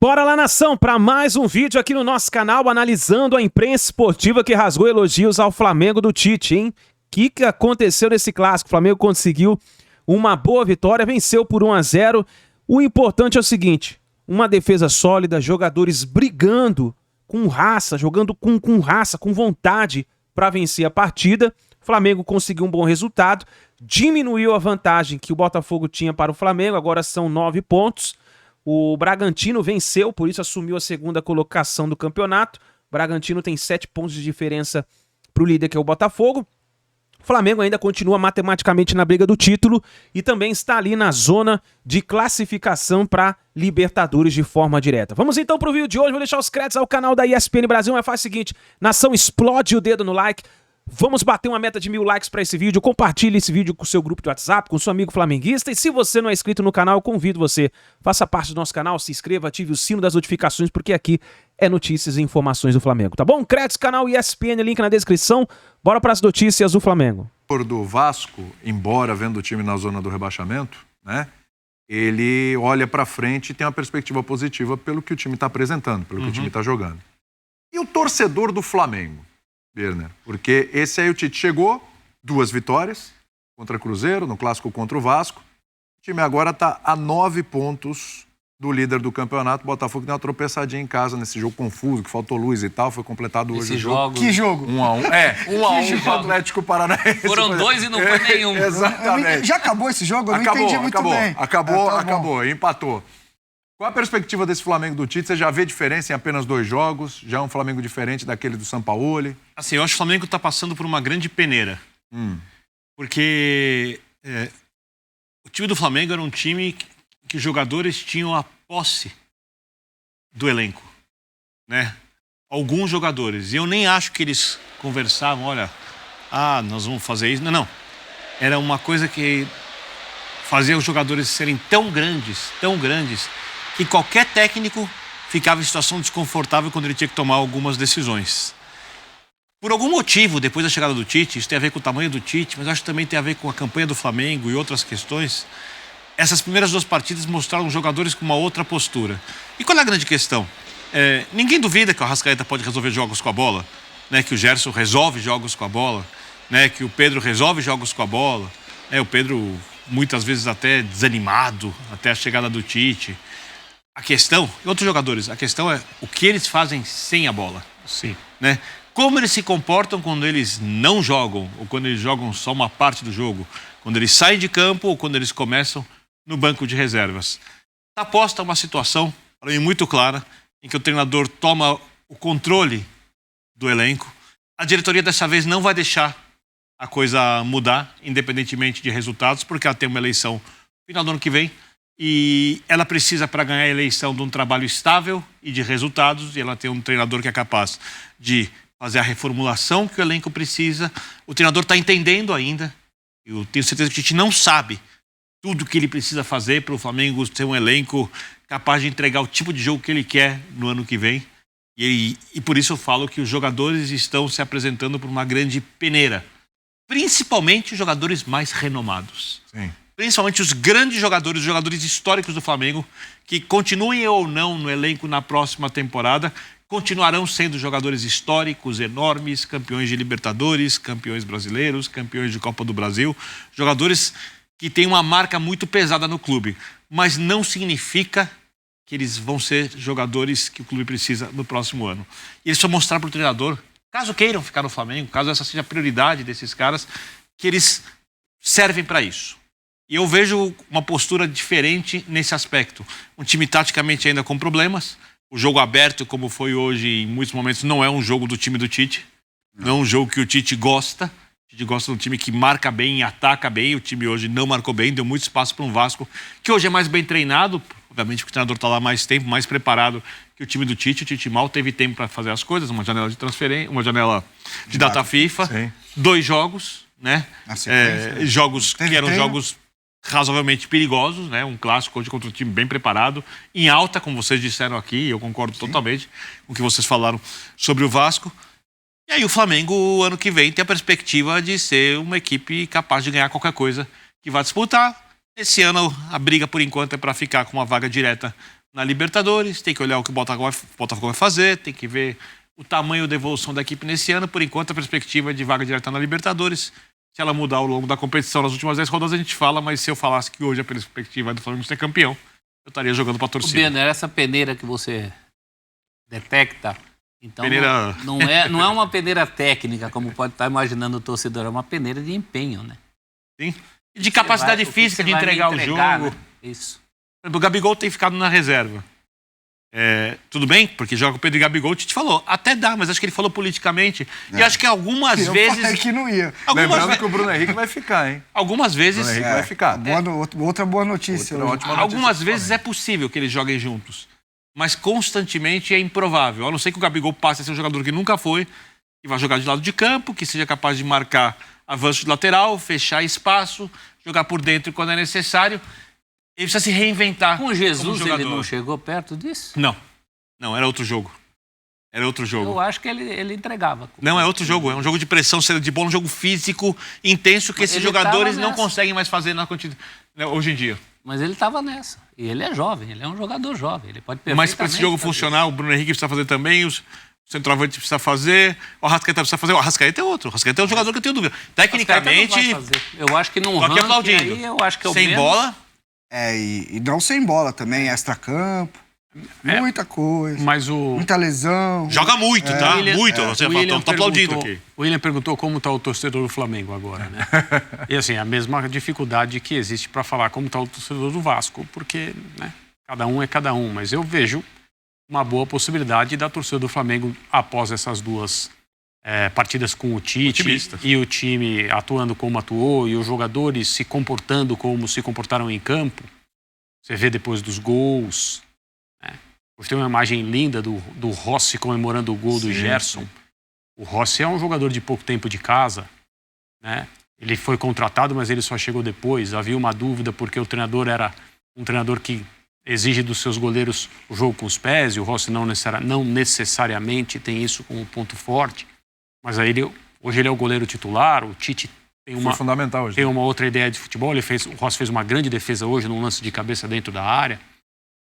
Bora lá, nação, para mais um vídeo aqui no nosso canal analisando a imprensa esportiva que rasgou elogios ao Flamengo do Tite, hein? O que aconteceu nesse clássico? O Flamengo conseguiu uma boa vitória, venceu por 1-0. O importante é o seguinte, uma defesa sólida, jogadores brigando com raça, jogando com raça, com vontade para vencer a partida. O Flamengo conseguiu um bom resultado, diminuiu a vantagem que o Botafogo tinha para o Flamengo, agora são 9 pontos. O Bragantino venceu, por isso assumiu a segunda colocação do campeonato. O Bragantino tem 7 pontos de diferença para o líder, que é o Botafogo. O Flamengo ainda continua matematicamente na briga do título e também está ali na zona de classificação para Libertadores de forma direta. Vamos então para o vídeo de hoje, vou deixar os créditos ao canal da ESPN Brasil, mas faz o seguinte, nação, explode o dedo no like. Vamos bater uma meta de 1000 likes para esse vídeo, compartilhe esse vídeo com o seu grupo de WhatsApp, com seu amigo flamenguista, e se você não é inscrito no canal, eu convido você, faça parte do nosso canal, se inscreva, ative o sino das notificações, porque aqui é notícias e informações do Flamengo, tá bom? Créditos, canal ESPN, link na descrição, bora para as notícias do Flamengo. Do Vasco, embora vendo o time na zona do rebaixamento, né, ele olha para frente e tem uma perspectiva positiva pelo que o time está apresentando, pelo que o time está jogando. E o torcedor do Flamengo? Birner, porque esse aí o Tite chegou, 2 vitórias contra o Cruzeiro, no clássico contra o Vasco. O time agora está a 9 pontos do líder do campeonato. O Botafogo deu uma tropeçadinha em casa nesse jogo confuso, que faltou luz e tal, foi completado hoje o jogo. Que jogo? 1-1. 1-1 com o Atlético Paranaense. Foram 2 e não foi nenhum. Exatamente. Já acabou esse jogo? Eu não entendi muito bem. Acabou, empatou. Qual a perspectiva desse Flamengo do Tite? Você já vê diferença em apenas 2 jogos? Já é um Flamengo diferente daquele do Sampaoli? Assim, eu acho que o Flamengo está passando por uma grande peneira. Porque o time do Flamengo era um time que os jogadores tinham a posse do elenco, né? Alguns jogadores. E eu nem acho que eles conversavam, olha, nós vamos fazer isso. Não. Era uma coisa que fazia os jogadores serem tão grandes, que qualquer técnico ficava em situação desconfortável quando ele tinha que tomar algumas decisões. Por algum motivo, depois da chegada do Tite, isso tem a ver com o tamanho do Tite, mas acho que também tem a ver com a campanha do Flamengo e outras questões, essas primeiras 2 partidas mostraram jogadores com uma outra postura. E qual é a grande questão? Ninguém duvida que o Arrascaeta pode resolver jogos com a bola, né? Que o Gerson resolve jogos com a bola, né? Que o Pedro resolve jogos com a bola, o Pedro muitas vezes até desanimado, até a chegada do Tite. A questão, e outros jogadores, a questão é o que eles fazem sem a bola. Sim. Né? Como eles se comportam quando eles não jogam, ou quando eles jogam só uma parte do jogo, quando eles saem de campo ou quando eles começam no banco de reservas. Está posta uma situação, para mim, muito clara, em que o treinador toma o controle do elenco. A diretoria dessa vez não vai deixar a coisa mudar, independentemente de resultados, porque ela tem uma eleição no final do ano que vem, e ela precisa, para ganhar a eleição, de um trabalho estável e de resultados, e ela tem um treinador que é capaz de fazer a reformulação que o elenco precisa. O treinador está entendendo ainda, eu tenho certeza que a gente não sabe tudo que ele precisa fazer para o Flamengo ter um elenco capaz de entregar o tipo de jogo que ele quer no ano que vem. E por isso eu falo que os jogadores estão se apresentando por uma grande peneira, principalmente os jogadores mais renomados. Sim. Principalmente os grandes jogadores, os jogadores históricos do Flamengo, que continuem ou não no elenco na próxima temporada, continuarão sendo jogadores históricos, enormes, campeões de Libertadores, campeões brasileiros, campeões de Copa do Brasil, jogadores que têm uma marca muito pesada no clube, mas não significa que eles vão ser jogadores que o clube precisa no próximo ano. E eles precisam mostrar para o treinador, caso queiram ficar no Flamengo, caso essa seja a prioridade desses caras, que eles servem para isso. E eu vejo uma postura diferente nesse aspecto. Um time taticamente ainda com problemas. O jogo aberto, como foi hoje, em muitos momentos, não é um jogo do time do Tite. Não é um jogo que o Tite gosta. O Tite gosta de um time que marca bem e ataca bem. O time hoje não marcou bem, deu muito espaço para um Vasco, que hoje é mais bem treinado. Obviamente que o treinador está lá mais tempo, mais preparado que o time do Tite. O Tite mal teve tempo para fazer as coisas. Uma janela de transferência, uma janela de data FIFA. Sim. 2 jogos, né? Jogos que eram jogos razoavelmente perigosos, né? Um clássico hoje contra um time bem preparado, em alta, como vocês disseram aqui, eu concordo totalmente com o que vocês falaram sobre o Vasco. E aí o Flamengo, ano que vem, tem a perspectiva de ser uma equipe capaz de ganhar qualquer coisa que vai disputar. Esse ano a briga, por enquanto, é para ficar com uma vaga direta na Libertadores, tem que olhar o que o Botafogo vai fazer, tem que ver o tamanho da evolução da equipe nesse ano. Por enquanto, a perspectiva de vaga direta na Libertadores. Se ela mudar ao longo da competição nas últimas 10 rodadas, a gente fala, mas se eu falasse que hoje a perspectiva é do Flamengo ser campeão, eu estaria jogando para a torcida. Bender, essa peneira que você detecta, então peneira... não é uma peneira técnica, como pode estar imaginando o torcedor, é uma peneira de empenho, né? Sim. E de capacidade física de entregar o jogo. Né? Isso. O Gabigol tem ficado na reserva. Tudo bem, porque joga com o Pedro e Gabigol, o Tite falou, até dá, mas acho que ele falou politicamente. E acho que algumas vezes... Eu falei que não ia. Lembrando que o Bruno Henrique vai ficar, hein? Algumas vezes... O Bruno Henrique vai ficar. Outra boa notícia. Algumas vezes é possível que eles joguem juntos, mas constantemente é improvável. A não ser que o Gabigol passe a ser um jogador que nunca foi, que vai jogar de lado de campo, que seja capaz de marcar avanço de lateral, fechar espaço, jogar por dentro quando é necessário. Ele precisa se reinventar. Com Jesus ele não chegou perto disso? Não, era outro jogo. Era outro jogo. Eu acho que ele entregava. Não, é outro jogo. É um jogo de pressão, de bola, um jogo físico intenso que esses jogadores não conseguem mais fazer hoje em dia. Mas ele estava nessa. E ele é jovem, ele é um jogador jovem. Ele pode Mas para esse jogo funcionar, o Bruno Henrique precisa fazer também, o centroavante precisa fazer, o Arrascaeta precisa fazer. O Arrascaeta é outro. O Arrascaeta é um jogador que eu tenho dúvida. Tecnicamente... Eu acho que não ranking aplaudindo. Aí, eu acho que é o sem menos... bola... E não sem bola também, extra-campo. Muita coisa. Mas muita lesão. Joga muito, tá? Muito. Você tá aplaudindo aqui. O William perguntou como está o torcedor do Flamengo agora, né? E assim, a mesma dificuldade que existe para falar como está o torcedor do Vasco, porque, né, cada um é cada um. Mas eu vejo uma boa possibilidade da torcida do Flamengo, após essas duas partidas com o Tite e o time atuando como atuou e os jogadores se comportando como se comportaram em campo. Você vê depois dos gols, né? Hoje tem uma imagem linda do Rossi comemorando o gol do Gerson. O Rossi é um jogador de pouco tempo de casa, né? Ele foi contratado, mas ele só chegou depois. Havia uma dúvida porque o treinador era um treinador que exige dos seus goleiros o jogo com os pés, e o Rossi não necessariamente tem isso como ponto forte. Mas aí hoje ele é o goleiro titular, o Tite tem fundamental hoje. Tem uma outra ideia de futebol. O Rossi fez uma grande defesa hoje num lance de cabeça dentro da área.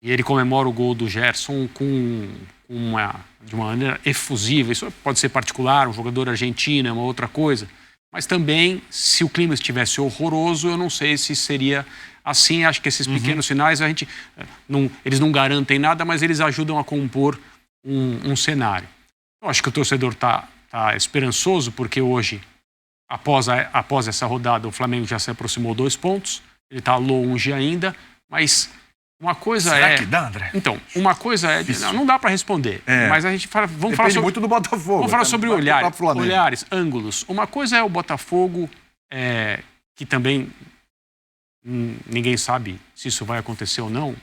E ele comemora o gol do Gerson de uma maneira efusiva. Isso pode ser particular, um jogador argentino é uma outra coisa. Mas também, se o clima estivesse horroroso, eu não sei se seria assim. Acho que esses pequenos sinais, eles não garantem nada, mas eles ajudam a compor um cenário. Eu acho que o torcedor está esperançoso, porque hoje, após essa rodada, o Flamengo já se aproximou 2 pontos. Ele está longe ainda, mas uma coisa Será que dá, André? Então, uma coisa não dá para responder, mas a gente vamos falar sobre... muito do Botafogo. Vamos falar sobre olhares, ângulos. Uma coisa é o Botafogo, que também ninguém sabe se isso vai acontecer ou não,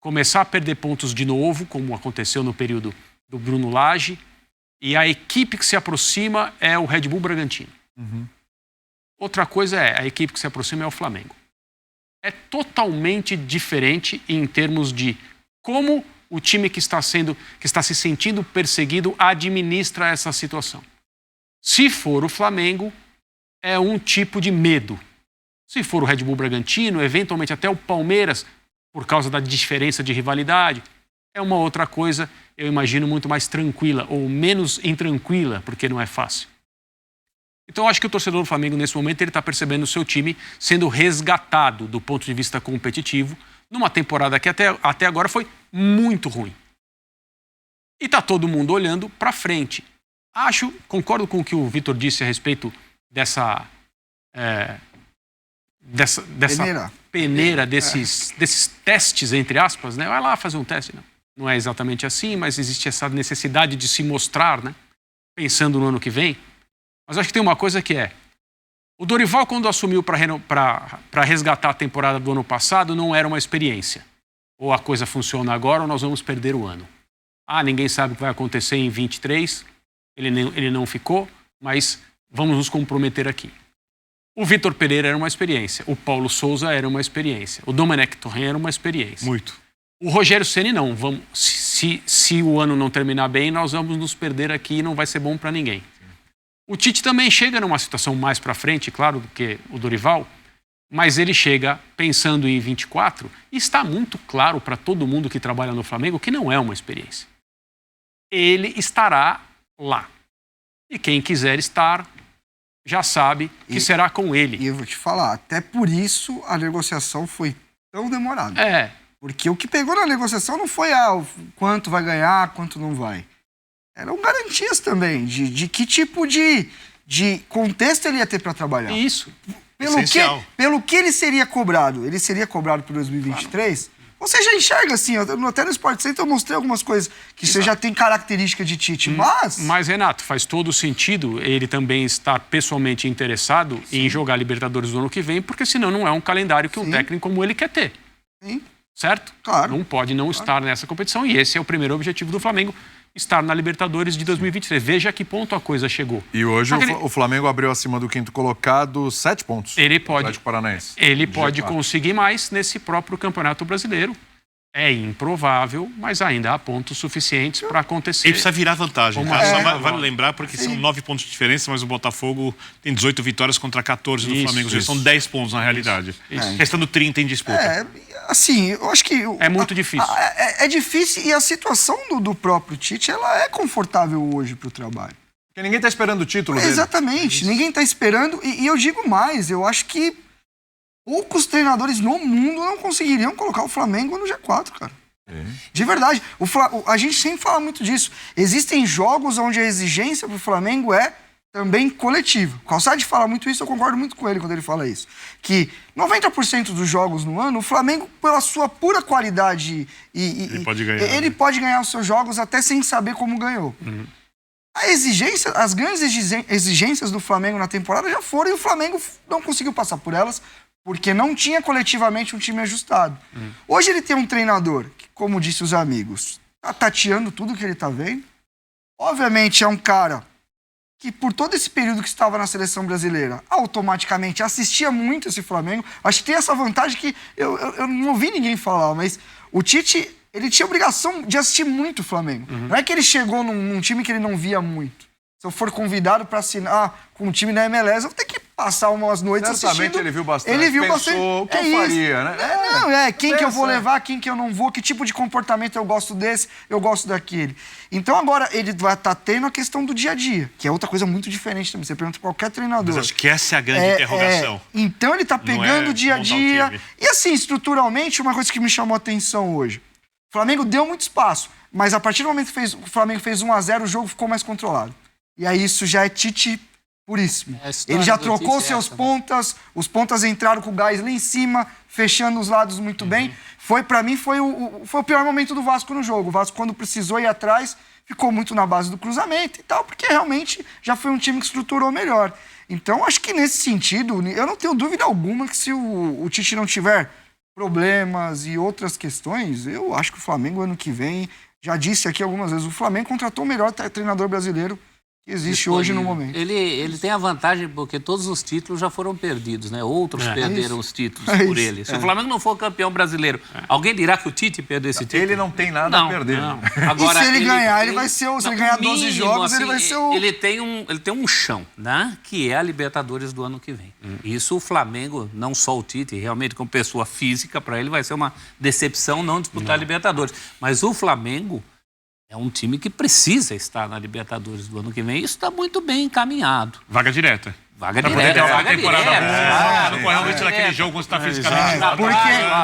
começar a perder pontos de novo, como aconteceu no período do Bruno Lage, e a equipe que se aproxima é o Red Bull Bragantino. Outra coisa a equipe que se aproxima é o Flamengo. É totalmente diferente em termos de como o time que está se sentindo perseguido administra essa situação. Se for o Flamengo, é um tipo de medo. Se for o Red Bull Bragantino, eventualmente até o Palmeiras, por causa da diferença de rivalidade, é uma outra coisa, eu imagino, muito mais tranquila, ou menos intranquila, porque não é fácil. Então, eu acho que o torcedor do Flamengo, nesse momento, ele está percebendo o seu time sendo resgatado do ponto de vista competitivo, numa temporada que até agora foi muito ruim. E está todo mundo olhando para frente. Concordo com o que o Vitor disse a respeito dessa peneira, desses testes, entre aspas, né? Vai lá fazer um teste. Não é exatamente assim, mas existe essa necessidade de se mostrar, né? Pensando no ano que vem. Mas acho que tem uma coisa que o Dorival, quando assumiu para resgatar a temporada do ano passado, não era uma experiência. Ou a coisa funciona agora ou nós vamos perder o ano. Ninguém sabe o que vai acontecer em 23, ele não ficou, mas vamos nos comprometer aqui. O Vitor Pereira era uma experiência, o Paulo Souza era uma experiência, o Domenech Torren era uma experiência. Muito. O Rogério Ceni não. Se o ano não terminar bem, nós vamos nos perder aqui e não vai ser bom para ninguém. O Tite também chega numa situação mais para frente, claro, do que o Dorival, Mas ele chega pensando em 24 e está muito claro para todo mundo que trabalha no Flamengo que não é uma experiência. Ele estará lá. E quem quiser estar já sabe que será com ele. E eu vou te falar, até por isso a negociação foi tão demorada. Porque o que pegou na negociação não foi quanto vai ganhar, quanto não vai. Eram garantias também de que tipo de contexto ele ia ter para trabalhar. Isso. Pelo que ele seria cobrado. Ele seria cobrado por 2023. Claro. Você já enxerga assim, até no Sport Center eu mostrei algumas coisas que você já tem característica de Tite, Mas, Renato, faz todo sentido ele também estar pessoalmente interessado em jogar Libertadores do ano que vem, porque senão não é um calendário que um técnico como ele quer ter. Sim. Certo? Claro. Não pode não estar nessa competição e esse é o primeiro objetivo do Flamengo, estar na Libertadores de 2023. Veja a que ponto a coisa chegou. E hoje o Flamengo abriu acima do quinto colocado 7 pontos. Ele pode, Atlético Paranaense. Ele pode conseguir mais nesse próprio Campeonato Brasileiro. É improvável, mas ainda há pontos suficientes para acontecer. Ele precisa virar vantagem. Só vale lembrar, porque são 9 pontos de diferença, mas o Botafogo tem 18 vitórias contra 14 do Flamengo. São 10 pontos na realidade. Restando 30 em disputa. Assim, eu acho que... É muito difícil. É difícil e a situação do próprio Tite, ela é confortável hoje para o trabalho. Porque ninguém está esperando o título dele. Exatamente, ninguém está esperando. E eu digo mais, eu acho que poucos treinadores no mundo não conseguiriam colocar o Flamengo no G4, cara. De verdade. A gente sempre fala muito disso. Existem jogos onde a exigência pro Flamengo é também coletiva. O Calçade fala muito isso, eu concordo muito com ele quando ele fala isso. Que 90% dos jogos no ano, o Flamengo, pela sua pura qualidade, ele pode ganhar os seus jogos até sem saber como ganhou. As grandes exigências do Flamengo na temporada já foram e o Flamengo não conseguiu passar por elas, porque não tinha coletivamente um time ajustado. Hoje ele tem um treinador que, como disse os amigos, tá tateando tudo que ele tá vendo. Obviamente é um cara que por todo esse período que estava na seleção brasileira, automaticamente assistia muito esse Flamengo. Acho que tem essa vantagem que eu não ouvi ninguém falar, mas o Tite, ele tinha obrigação de assistir muito o Flamengo. Não é que ele chegou num time que ele não via muito. Se eu for convidado para assinar com um time da MLS, eu vou ter que passar umas noites assistindo. Ele viu bastante. Ele viu pensou, bastante. o que eu faria, né? Quem que eu vou levar, quem que eu não vou, que tipo de comportamento eu gosto desse, eu gosto daquele. Então agora ele vai estar tendo a questão do dia a dia, que é outra coisa muito diferente também. Você pergunta pra qualquer treinador. Mas acho que essa é a grande interrogação. Então ele tá pegando o dia a dia. E assim, estruturalmente, uma coisa que me chamou a atenção hoje. O Flamengo deu muito espaço, mas a partir do momento que o Flamengo fez 1-0, o jogo ficou mais controlado. E aí isso já é Tite puríssimo. Ele já trocou seus pontas, os pontas entraram com o gás lá em cima, fechando os lados muito bem. Pra mim, foi o pior momento do Vasco no jogo. O Vasco, quando precisou ir atrás, ficou muito na base do cruzamento e tal, porque realmente já foi um time que estruturou melhor. Então, acho que nesse sentido, eu não tenho dúvida alguma que se o Tite não tiver problemas e outras questões, eu acho que o Flamengo, ano que vem, já disse aqui algumas vezes, o Flamengo contratou o melhor treinador brasileiro que existe hoje no momento. Ele tem a vantagem porque todos os títulos já foram perdidos, né? Outros perderam os títulos por ele. Se o Flamengo não for campeão brasileiro, alguém dirá que o Tite perdeu esse título? Ele não tem nada a perder. Não. Agora, e se ele ganhar, ele vai ser se ele ganhar 12 jogos, ele vai ser o... Ele tem um chão, né? Que é a Libertadores do ano que vem. Isso o Flamengo, não só o Tite, realmente como pessoa física, para ele vai ser uma decepção não disputar a Libertadores. Mas o Flamengo é um time que precisa estar na Libertadores do ano que vem. Isso está muito bem encaminhado. Vaga direta. Vaga direta. Vaga direta. Não correu muito naquele jogo quando está fisicamente.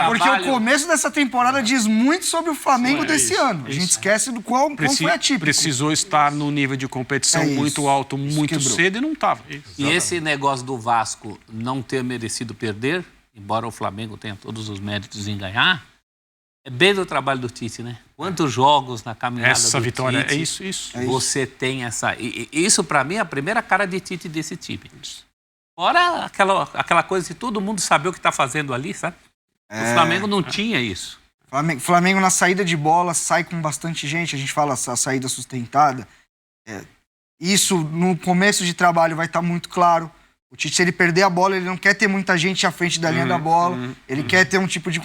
Porque o começo dessa temporada diz muito sobre o Flamengo desse ano. A gente esquece do quão foi atípico. Precisou estar no nível de competição muito alto, muito cedo e não estava. E esse negócio do Vasco não ter merecido perder, embora o Flamengo tenha todos os méritos em ganhar, é bem do trabalho do Tite, né? Quantos jogos na caminhada essa do vitória, Tite, é isso. Você tem essa... Isso, para mim, é a primeira cara de Tite desse time. Fora aquela coisa de todo mundo saber o que está fazendo ali, sabe? O Flamengo não tinha isso. Flamengo na saída de bola sai com bastante gente, a gente fala a saída sustentada. Isso, no começo de trabalho, vai estar muito claro. O Tite, se ele perder a bola, ele não quer ter muita gente à frente da linha da bola. Ele quer ter um tipo de...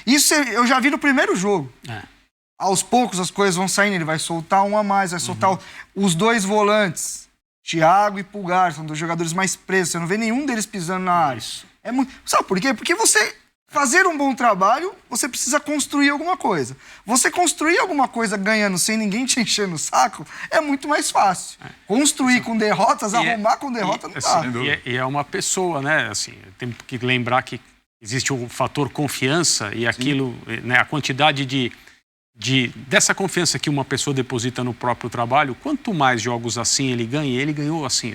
Isso eu já vi no primeiro jogo. Aos poucos as coisas vão saindo. Ele vai soltar um a mais, vai soltar os dois volantes. Thiago e Pulgar são dos jogadores mais presos. Você não vê nenhum deles pisando na área. Sabe por quê? Porque você fazer um bom trabalho, você precisa construir alguma coisa. Você construir alguma coisa ganhando sem ninguém te encher no saco é muito mais fácil. Construir com derrotas, arrumar com derrota, não dá. E é uma pessoa, né? Assim, tem que lembrar que existe um fator confiança e aquilo, né, a quantidade dessa confiança que uma pessoa deposita no próprio trabalho, quanto mais jogos assim ele ganha, ele ganhou assim.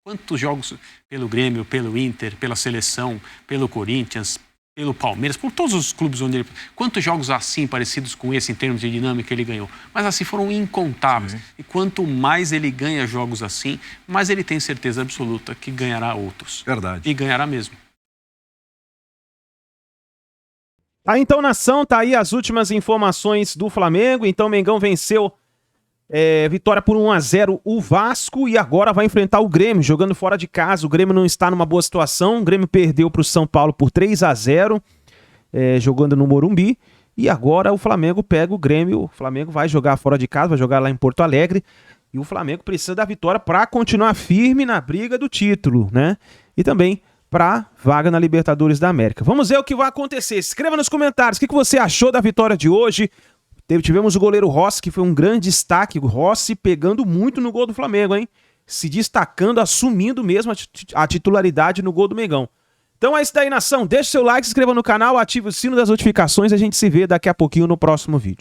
Quantos jogos pelo Grêmio, pelo Inter, pela seleção, pelo Corinthians, pelo Palmeiras, por todos os clubes onde ele... Quantos jogos assim, parecidos com esse, em termos de dinâmica, ele ganhou? Mas assim, foram incontáveis. E quanto mais ele ganha jogos assim, mais ele tem certeza absoluta que ganhará outros. Verdade. E ganhará mesmo. Tá, então, nação, tá aí as últimas informações do Flamengo. Então, o Mengão venceu, vitória por 1-0 o Vasco e agora vai enfrentar o Grêmio, jogando fora de casa. O Grêmio não está numa boa situação. O Grêmio perdeu para o São Paulo por 3-0, jogando no Morumbi. E agora o Flamengo pega o Grêmio. O Flamengo vai jogar fora de casa, vai jogar lá em Porto Alegre. E o Flamengo precisa da vitória para continuar firme na briga do título, né? E também para vaga na Libertadores da América. Vamos ver o que vai acontecer. Escreva nos comentários o que você achou da vitória de hoje. Tivemos o goleiro Rossi, que foi um grande destaque. O Rossi pegando muito no gol do Flamengo, hein? Se destacando, assumindo mesmo a titularidade no gol do Mengão. Então é isso daí, nação. Deixe seu like, se inscreva no canal, ative o sino das notificações. A gente se vê daqui a pouquinho no próximo vídeo.